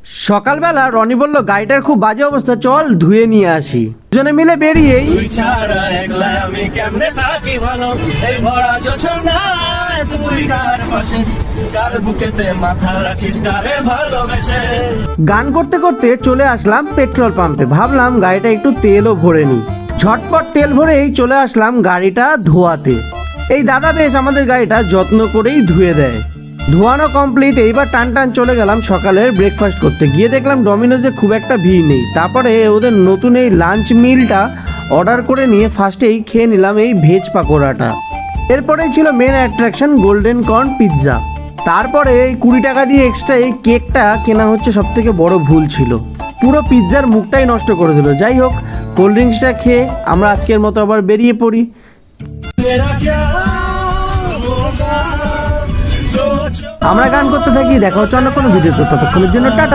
সকালবেলা রনি বলল গাড়িটার খুব বাজে অবস্থা, চল ধুয়ে নিয়ে আসি। দুজনে মিলে বেরিয়েই তুই ছাড়া একলা আমি কেমনে থাকি ভালো, এই ভরা জোছনায় তুই কার পাশে, কার বুকেতে মাথা রাখিস কারে ভালোবেসে। গান করতে করতে চলে আসলাম পেট্রোল পাম্পে। ভাবলাম গাড়িটা একটু তেলও ভরে নিই। ঝটপট তেল ভরেই চলে আসলাম গাড়িটা ধোয়াতে। এই দাদা বেশ আমাদের গাড়িটা যত্ন করেই ধুয়ে দেয়। ধোয়ানো কমপ্লিট। এইবার টান টান চলে গেলাম সকালের ব্রেকফাস্ট করতে। গিয়ে দেখলাম ডমিনোজে খুব একটা ভিড় নেই। তারপরে ওদের নতুন এই লাঞ্চ মিলটা অর্ডার করে নিয়ে ফার্স্টেই খেয়ে নিলাম এই ভেজ পাকোড়াটা। এরপরেই ছিল main attraction golden corn pizza. তারপরে এই 20 টাকা দিয়ে এক্সট্রা এই কেকটা কেনা হচ্ছে সব থেকে বড় ভুল ছিল। পুরো পিৎজার মুখটাই নষ্ট করে দিল। যাই হোক, কোল্ড ড্রিঙ্কসটা খেয়ে আমরা আজকের মতো আবার বেরিয়ে পড়ি। তেরা ক্যা হোগা, সোচো। আমরা গান করতে থাকি। দেখা হচ্ছে অন্য কোনো ভিডিওতে, ততক্ষণের জন্য টাটা।